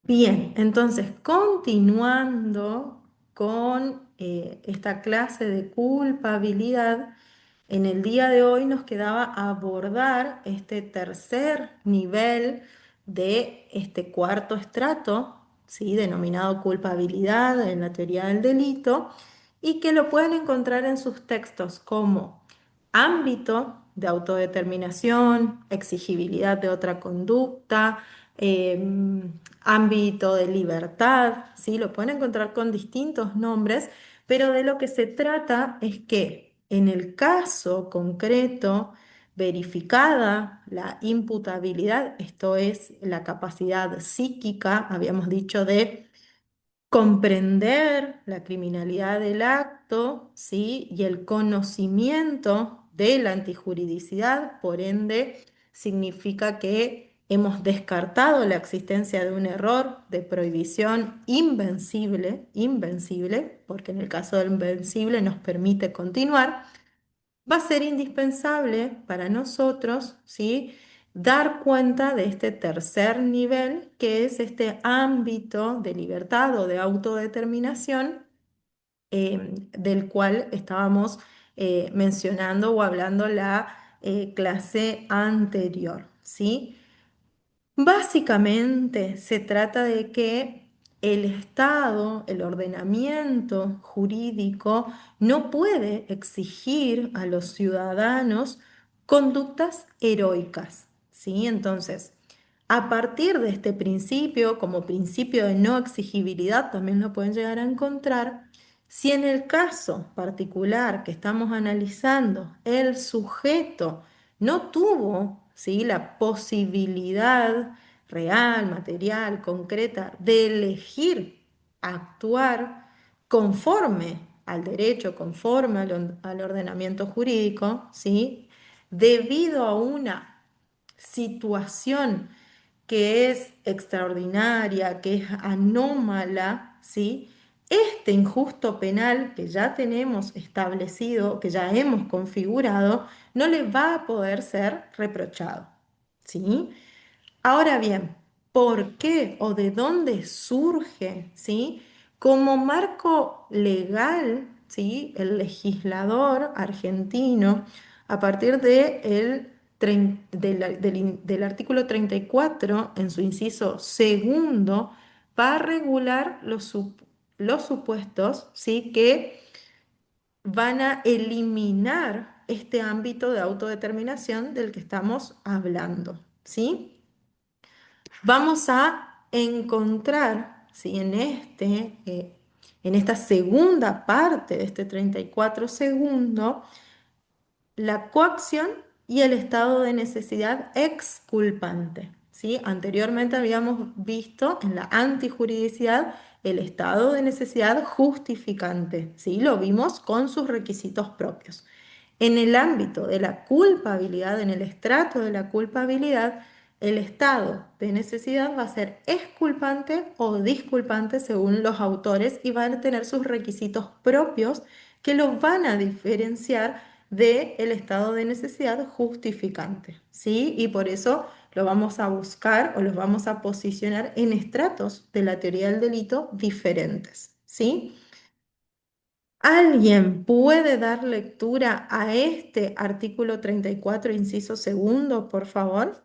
Bien, entonces continuando con esta clase de culpabilidad, en el día de hoy nos quedaba abordar este tercer nivel de este cuarto estrato, ¿sí? Denominado culpabilidad en la teoría del delito, y que lo pueden encontrar en sus textos como ámbito de autodeterminación, exigibilidad de otra conducta, ámbito de libertad, ¿sí? Lo pueden encontrar con distintos nombres, pero de lo que se trata es que en el caso concreto, verificada la imputabilidad, esto es la capacidad psíquica, habíamos dicho, de comprender la criminalidad del acto, ¿sí? Y el conocimiento de la antijuridicidad, por ende, significa que hemos descartado la existencia de un error de prohibición invencible, porque en el caso del invencible nos permite continuar. Va a ser indispensable para nosotros, ¿sí? Dar cuenta de este tercer nivel, que es este ámbito de libertad o de autodeterminación, del cual estábamos mencionando o hablando la clase anterior, ¿sí? Básicamente se trata de que el Estado, el ordenamiento jurídico, no puede exigir a los ciudadanos conductas heroicas, ¿sí? Entonces, a partir de este principio, como principio de no exigibilidad, también lo pueden llegar a encontrar, si en el caso particular que estamos analizando, el sujeto no tuvo, ¿sí? La posibilidad real, material, concreta de elegir actuar conforme al derecho, conforme al ordenamiento jurídico, ¿sí? Debido a una situación que es extraordinaria, que es anómala, ¿sí? Este injusto penal que ya tenemos establecido, que ya hemos configurado, no le va a poder ser reprochado, ¿sí? Ahora bien, ¿por qué o de dónde surge, ¿sí? Como marco legal, ¿sí? El legislador argentino, a partir del artículo 34, en su inciso segundo, va a regular los supuestos, ¿sí? Que van a eliminar este ámbito de autodeterminación del que estamos hablando, ¿sí? Vamos a encontrar, ¿sí? En esta segunda parte de este 34 segundo, la coacción y el estado de necesidad exculpante, ¿sí? Anteriormente habíamos visto en la antijuridicidad el estado de necesidad justificante, ¿sí? Lo vimos con sus requisitos propios. En el ámbito de la culpabilidad, en el estrato de la culpabilidad, el estado de necesidad va a ser exculpante o disculpante según los autores y van a tener sus requisitos propios que los van a diferenciar del estado de necesidad justificante, ¿sí? Y por eso lo vamos a buscar o los vamos a posicionar en estratos de la teoría del delito diferentes, ¿sí? ¿Alguien puede dar lectura a este artículo 34, inciso segundo, por favor?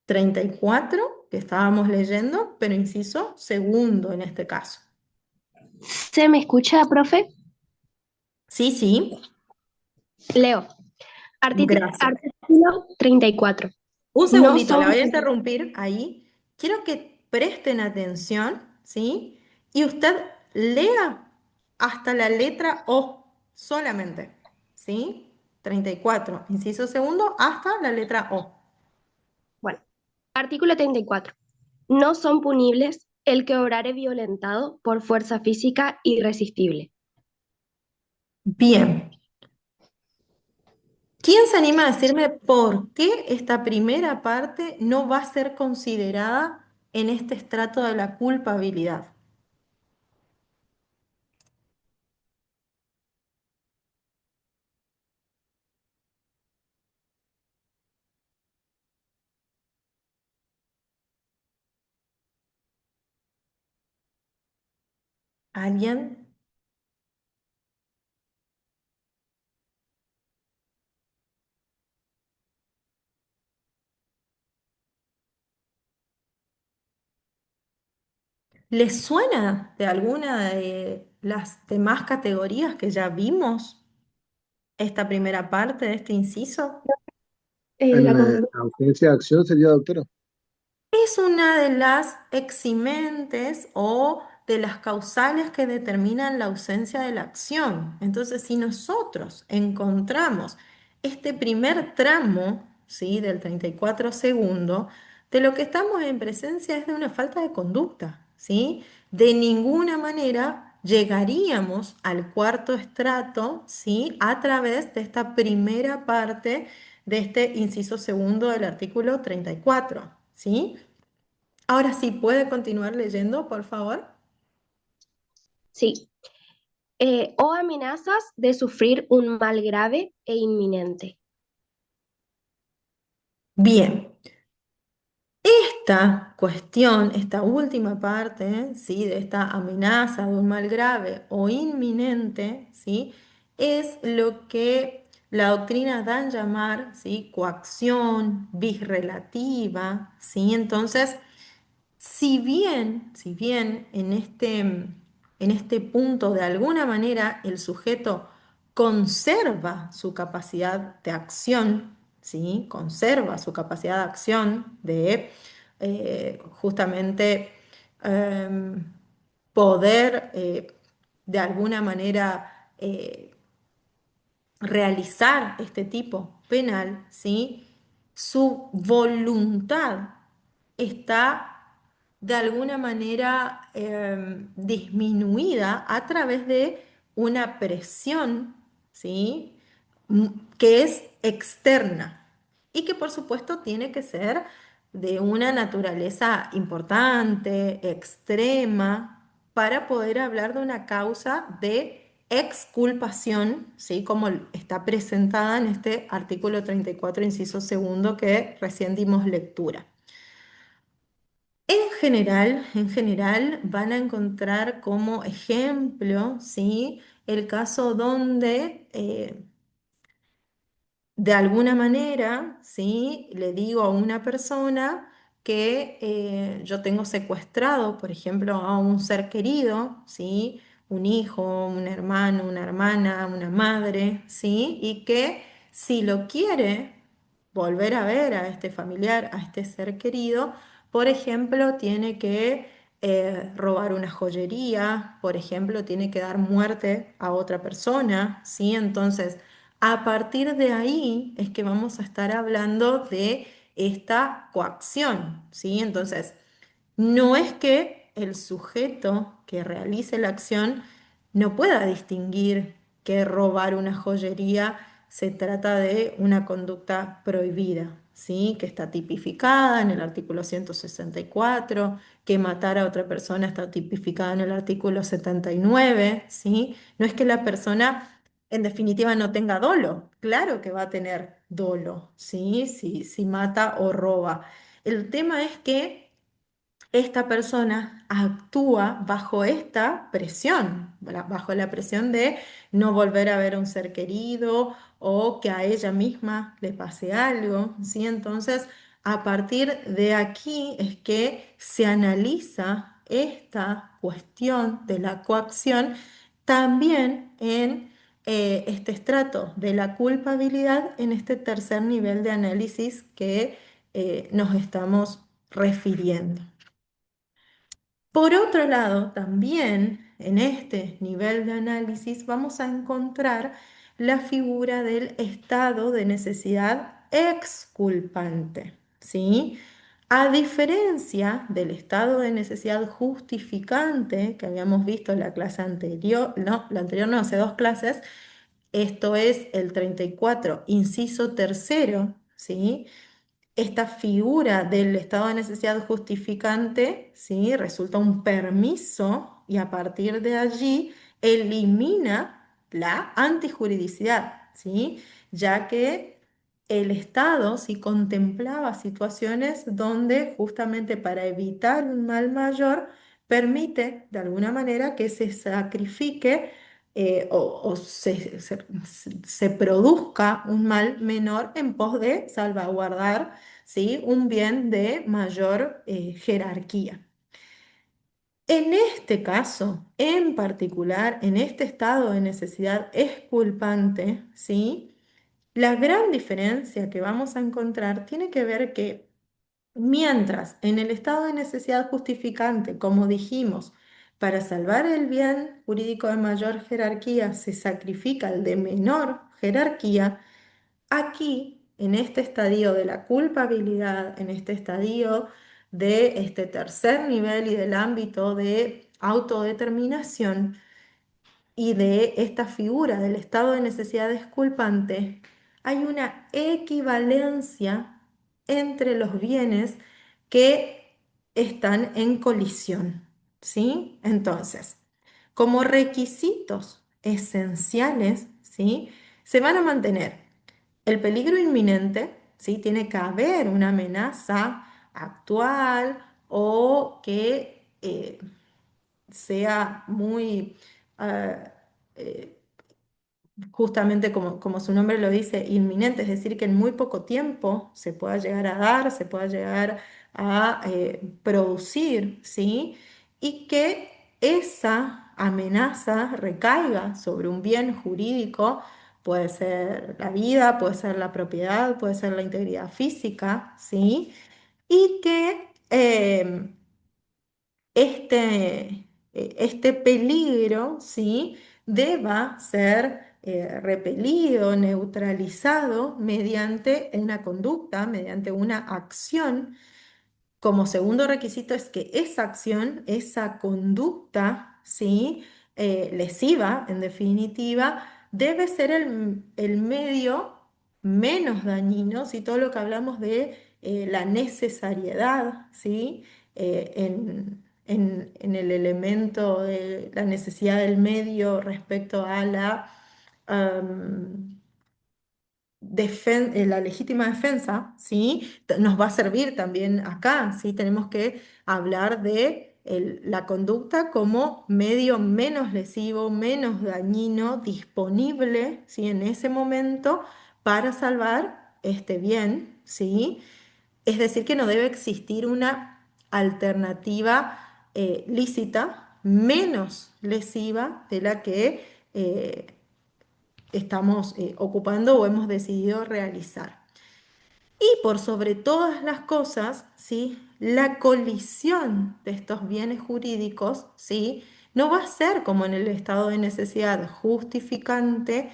34 que estábamos leyendo, pero inciso segundo en este caso. ¿Se me escucha, profe? Sí, sí, Leo. gracias. Artículo 34. Un No segundito, la son... voy a interrumpir ahí. Quiero que presten atención, ¿sí? Y usted lea hasta la letra O solamente, ¿sí? 34, inciso segundo, hasta la letra O. Bueno, artículo 34. No son punibles el que obrare violentado por fuerza física irresistible. Bien. ¿Quién se anima a decirme por qué esta primera parte no va a ser considerada en este estrato de la culpabilidad? ¿Alguien? ¿Les suena de alguna de las demás categorías que ya vimos esta primera parte de este inciso? La conducta. La ausencia de acción sería, doctora. Es una de las eximentes o de las causales que determinan la ausencia de la acción. Entonces, si nosotros encontramos este primer tramo, ¿sí? Del 34 segundo, de lo que estamos en presencia es de una falta de conducta, ¿sí? De ninguna manera llegaríamos al cuarto estrato, ¿sí? A través de esta primera parte de este inciso segundo del artículo 34, ¿sí? Ahora sí, puede continuar leyendo, por favor. Sí. O amenazas de sufrir un mal grave e inminente. Bien, esta cuestión, esta última parte, ¿sí? De esta amenaza de un mal grave o inminente, ¿sí? Es lo que la doctrina da en llamar, ¿sí? Coacción bisrelativa, ¿sí? Entonces, si bien en este punto de alguna manera el sujeto conserva su capacidad de acción, ¿sí? Conserva su capacidad de acción de justamente em, poder de alguna manera realizar este tipo penal, ¿sí? Su voluntad está de alguna manera disminuida a través de una presión, ¿sí? Que es externa y que por supuesto tiene que ser de una naturaleza importante, extrema, para poder hablar de una causa de exculpación, ¿sí? Como está presentada en este artículo 34, inciso segundo, que recién dimos lectura. En general van a encontrar como ejemplo, ¿sí? El caso donde de alguna manera, ¿sí? Le digo a una persona que yo tengo secuestrado, por ejemplo, a un ser querido, ¿sí? Un hijo, un hermano, una hermana, una madre, ¿sí? Y que si lo quiere volver a ver a este familiar, a este ser querido, por ejemplo, tiene que robar una joyería, por ejemplo, tiene que dar muerte a otra persona, ¿sí? Entonces, a partir de ahí es que vamos a estar hablando de esta coacción, ¿sí? Entonces, no es que el sujeto que realice la acción no pueda distinguir que robar una joyería se trata de una conducta prohibida, ¿sí? Que está tipificada en el artículo 164, que matar a otra persona está tipificada en el artículo 79, ¿sí? No es que la persona en definitiva no tenga dolo, claro que va a tener dolo, ¿sí? Si mata o roba. El tema es que esta persona actúa bajo esta presión, bajo la presión de no volver a ver a un ser querido o que a ella misma le pase algo, ¿sí? Entonces, a partir de aquí es que se analiza esta cuestión de la coacción también en este estrato de la culpabilidad, en este tercer nivel de análisis que nos estamos refiriendo. Por otro lado, también en este nivel de análisis vamos a encontrar la figura del estado de necesidad exculpante, ¿sí? A diferencia del estado de necesidad justificante que habíamos visto en la clase anterior, no, la anterior no, hace dos clases, esto es el 34, inciso tercero, ¿sí? Esta figura del estado de necesidad justificante, ¿sí? Resulta un permiso y a partir de allí elimina la antijuridicidad, ¿sí? Ya que el Estado sí contemplaba situaciones donde justamente para evitar un mal mayor permite de alguna manera que se sacrifique o se produzca un mal menor en pos de salvaguardar, ¿sí?, un bien de mayor jerarquía. En este caso, en particular, en este estado de necesidad exculpante, ¿sí?, la gran diferencia que vamos a encontrar tiene que ver que mientras en el estado de necesidad justificante, como dijimos, para salvar el bien jurídico de mayor jerarquía se sacrifica el de menor jerarquía, aquí, en este estadio de la culpabilidad, en este estadio de este tercer nivel y del ámbito de autodeterminación, y de esta figura del estado de necesidad exculpante, hay una equivalencia entre los bienes que están en colisión, ¿sí? Entonces, como requisitos esenciales, ¿sí?, se van a mantener el peligro inminente, ¿sí? Tiene que haber una amenaza actual o que sea muy, ah, eh, justamente como su nombre lo dice, inminente, es decir, que en muy poco tiempo se pueda llegar a dar, se pueda llegar a producir, ¿sí? Y que esa amenaza recaiga sobre un bien jurídico, puede ser la vida, puede ser la propiedad, puede ser la integridad física, ¿sí? Y que este peligro, ¿sí?, deba ser repelido, neutralizado mediante una conducta, mediante una acción. Como segundo requisito es que esa acción, esa conducta, ¿sí?, lesiva, en definitiva, debe ser el medio menos dañino, si todo lo que hablamos de la necesariedad, ¿sí?, en el elemento de la necesidad del medio respecto a am, la legítima defensa, ¿sí? Nos va a servir también acá, ¿sí? Tenemos que hablar de la conducta como medio menos lesivo, menos dañino, disponible, ¿sí?, en ese momento para salvar este bien, ¿sí? Es decir, que no debe existir una alternativa lícita menos lesiva de la que estamos ocupando o hemos decidido realizar. Y por sobre todas las cosas, ¿sí?, la colisión de estos bienes jurídicos, ¿sí?, no va a ser como en el estado de necesidad justificante,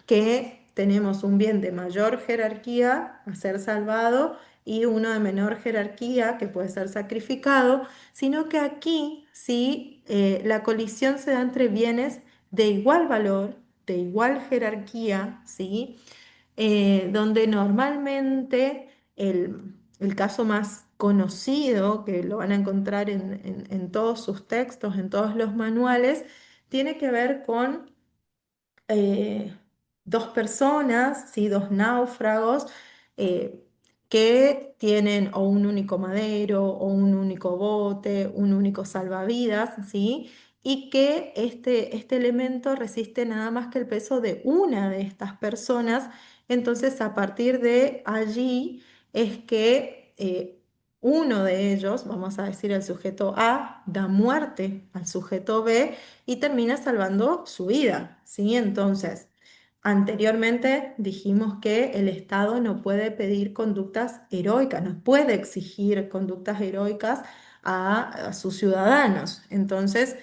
que tenemos un bien de mayor jerarquía a ser salvado y uno de menor jerarquía que puede ser sacrificado, sino que aquí sí la colisión se da entre bienes de igual valor, de igual jerarquía, ¿sí? Donde normalmente el caso más conocido, que lo van a encontrar en todos sus textos, en todos los manuales, tiene que ver con eh, dos personas, ¿sí?, dos náufragos eh, que tienen o un único madero o un único bote, un único salvavidas, ¿sí?, y que este elemento resiste nada más que el peso de una de estas personas. Entonces, a partir de allí es que uno de ellos, vamos a decir el sujeto A, da muerte al sujeto B y termina salvando su vida, ¿sí? Entonces, anteriormente dijimos que el Estado no puede pedir conductas heroicas, no puede exigir conductas heroicas a sus ciudadanos. Entonces,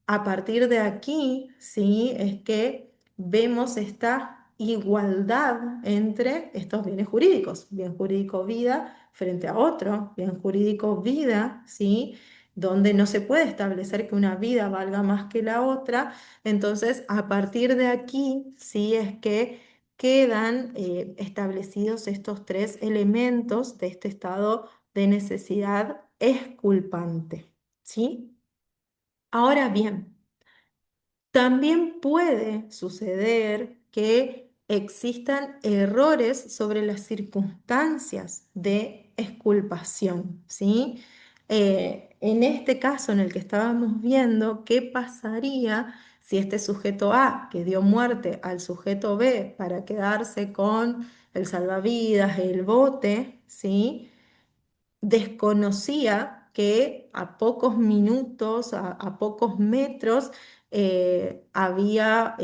a partir de aquí, ¿sí?, es que vemos esta igualdad entre estos bienes jurídicos, bien jurídico vida frente a otro, bien jurídico vida, ¿sí?, donde no se puede establecer que una vida valga más que la otra. Entonces, a partir de aquí, sí es que quedan establecidos estos tres elementos de este estado de necesidad exculpante, ¿sí? Ahora bien, también puede suceder que existan errores sobre las circunstancias de exculpación, ¿sí? en este caso en el que estábamos viendo, ¿qué pasaría si este sujeto A, que dio muerte al sujeto B para quedarse con el salvavidas, el bote, ¿sí? Desconocía que a pocos minutos, a pocos metros, había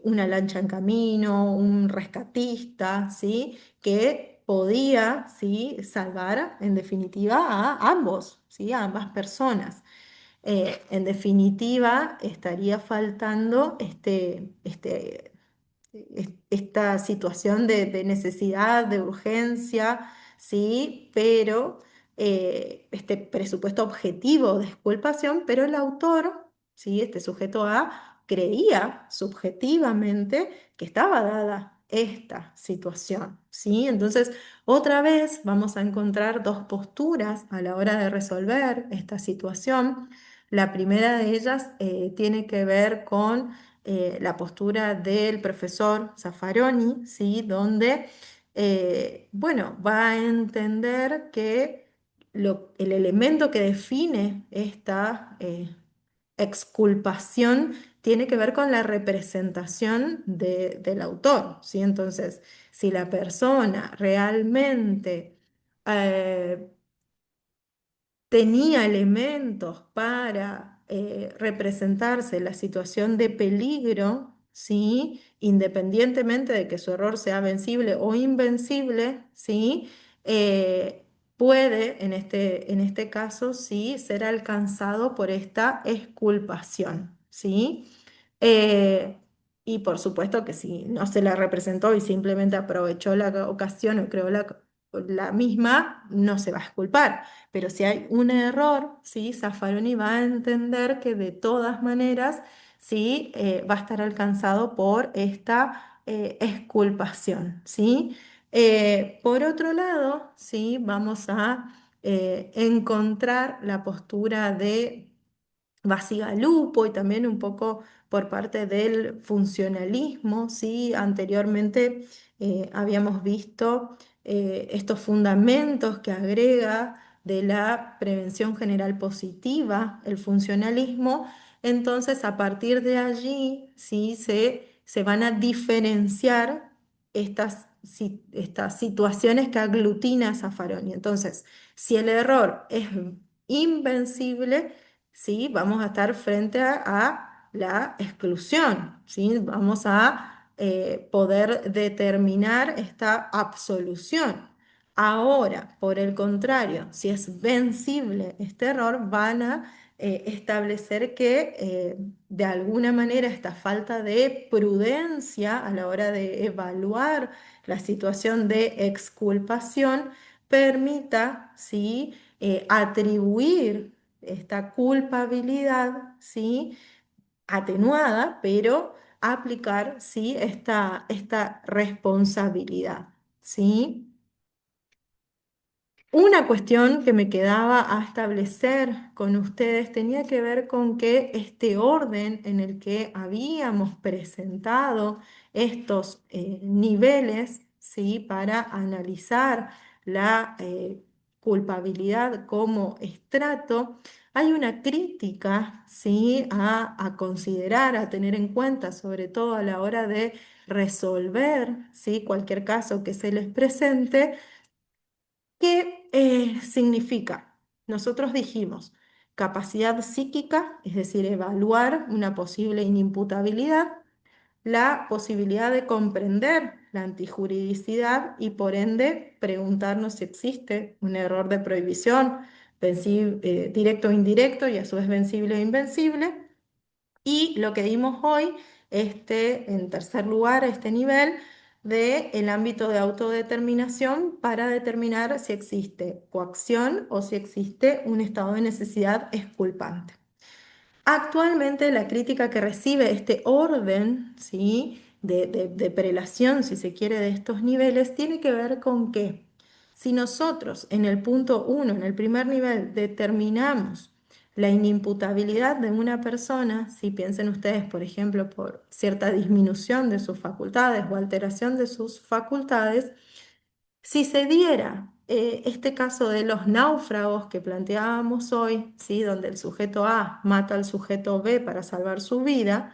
una lancha en camino, un rescatista, ¿sí? Que podía, ¿sí? Salvar en definitiva a ambos, ¿sí? A ambas personas. En definitiva, estaría faltando esta situación de necesidad, de urgencia, sí, pero este presupuesto objetivo de exculpación, pero el autor, sí, este sujeto A, creía subjetivamente que estaba dada esta situación, ¿sí? Entonces, otra vez vamos a encontrar dos posturas a la hora de resolver esta situación. La primera de ellas tiene que ver con la postura del profesor Zaffaroni, ¿sí? Donde, bueno, va a entender que el elemento que define esta exculpación tiene que ver con la representación del autor, ¿sí? Entonces, si la persona realmente eh, tenía elementos para representarse la situación de peligro, ¿sí? Independientemente de que su error sea vencible o invencible, ¿sí? Puede, en este caso, sí, ser alcanzado por esta exculpación, ¿sí? Eh, y por supuesto que si no se la representó y simplemente aprovechó la ocasión o creó la misma, no se va a exculpar. Pero si hay un error, ¿sí? Zaffaroni va a entender que de todas maneras, ¿sí? Va a estar alcanzado por esta exculpación, ¿sí? Por otro lado, ¿sí? Vamos a encontrar la postura de Bacigalupo y también un poco por parte del funcionalismo, ¿sí? Anteriormente habíamos visto estos fundamentos que agrega de la prevención general positiva, el funcionalismo. Entonces, a partir de allí, ¿sí? Se van a diferenciar estas situaciones que aglutina Zaffaroni. Entonces, si el error es invencible, ¿sí? Vamos a estar frente a la exclusión, ¿sí? Vamos a poder determinar esta absolución. Ahora, por el contrario, si es vencible este error, van a establecer que de alguna manera esta falta de prudencia a la hora de evaluar la situación de exculpación permita, ¿sí? Atribuir esta culpabilidad, ¿sí? Atenuada, pero aplicar, ¿sí? Esta responsabilidad, ¿sí? Una cuestión que me quedaba a establecer con ustedes tenía que ver con que este orden en el que habíamos presentado estos niveles, ¿sí? Para analizar la culpabilidad como estrato, hay una crítica, ¿sí? A considerar, a tener en cuenta, sobre todo a la hora de resolver, ¿sí? Cualquier caso que se les presente. ¿Qué significa? Nosotros dijimos capacidad psíquica, es decir, evaluar una posible inimputabilidad, la posibilidad de comprender la antijuridicidad y por ende preguntarnos si existe un error de prohibición directo o indirecto y a su vez vencible o invencible. Y lo que vimos hoy, en tercer lugar, este nivel del ámbito de autodeterminación para determinar si existe coacción o si existe un estado de necesidad exculpante. Actualmente la crítica que recibe este orden, ¿sí? de prelación, si se quiere, de estos niveles, tiene que ver con que si nosotros en el punto 1, en el primer nivel, determinamos la inimputabilidad de una persona, si piensen ustedes, por ejemplo, por cierta disminución de sus facultades o alteración de sus facultades, si se diera este caso de los náufragos que planteábamos hoy, ¿sí? Donde el sujeto A mata al sujeto B para salvar su vida,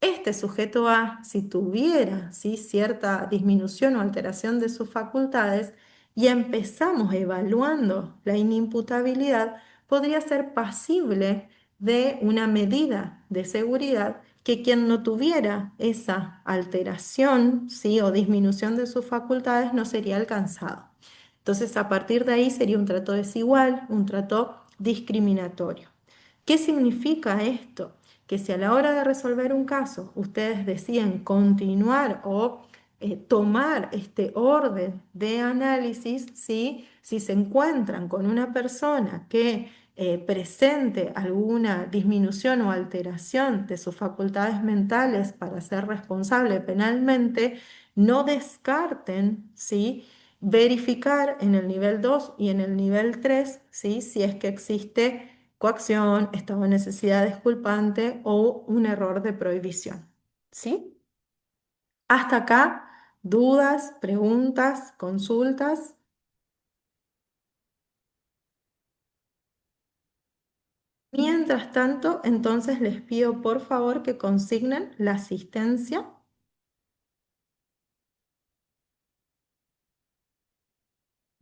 este sujeto A, si tuviera, ¿sí? cierta disminución o alteración de sus facultades y empezamos evaluando la inimputabilidad, podría ser pasible de una medida de seguridad que quien no tuviera esa alteración, ¿sí? o disminución de sus facultades no sería alcanzado. Entonces, a partir de ahí sería un trato desigual, un trato discriminatorio. ¿Qué significa esto? Que si a la hora de resolver un caso ustedes deciden continuar o tomar este orden de análisis, ¿sí? Si se encuentran con una persona que presente alguna disminución o alteración de sus facultades mentales para ser responsable penalmente, no descarten, ¿sí? Verificar en el nivel 2 y en el nivel 3, ¿sí? Si es que existe coacción, estado de necesidad disculpante o un error de prohibición. ¿Sí? Hasta acá, dudas, preguntas, consultas. Mientras tanto, entonces les pido por favor que consignen la asistencia.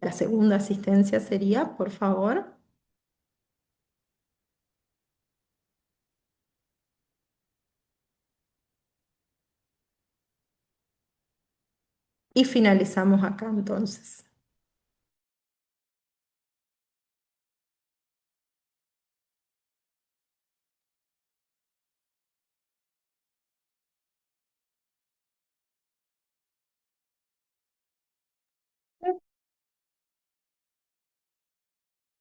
La segunda asistencia sería, por favor. Y finalizamos acá entonces.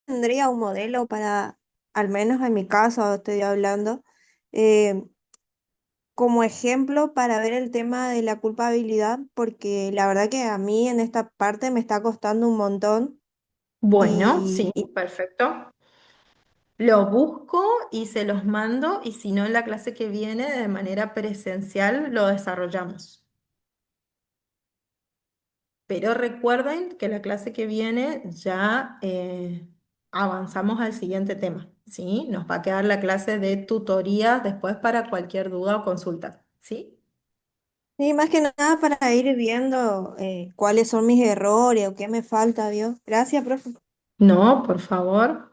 Tendría un modelo para, al menos en mi caso estoy hablando, eh, como ejemplo para ver el tema de la culpabilidad, porque la verdad que a mí en esta parte me está costando un montón Bueno, sí, y perfecto. Lo busco y se los mando y si no en la clase que viene de manera presencial lo desarrollamos. Pero recuerden que la clase que viene ya avanzamos al siguiente tema, ¿sí? Nos va a quedar la clase de tutorías después para cualquier duda o consulta, ¿sí? sí, más que nada para ir viendo cuáles son mis errores o qué me falta, Dios. Gracias, profe. No, por favor.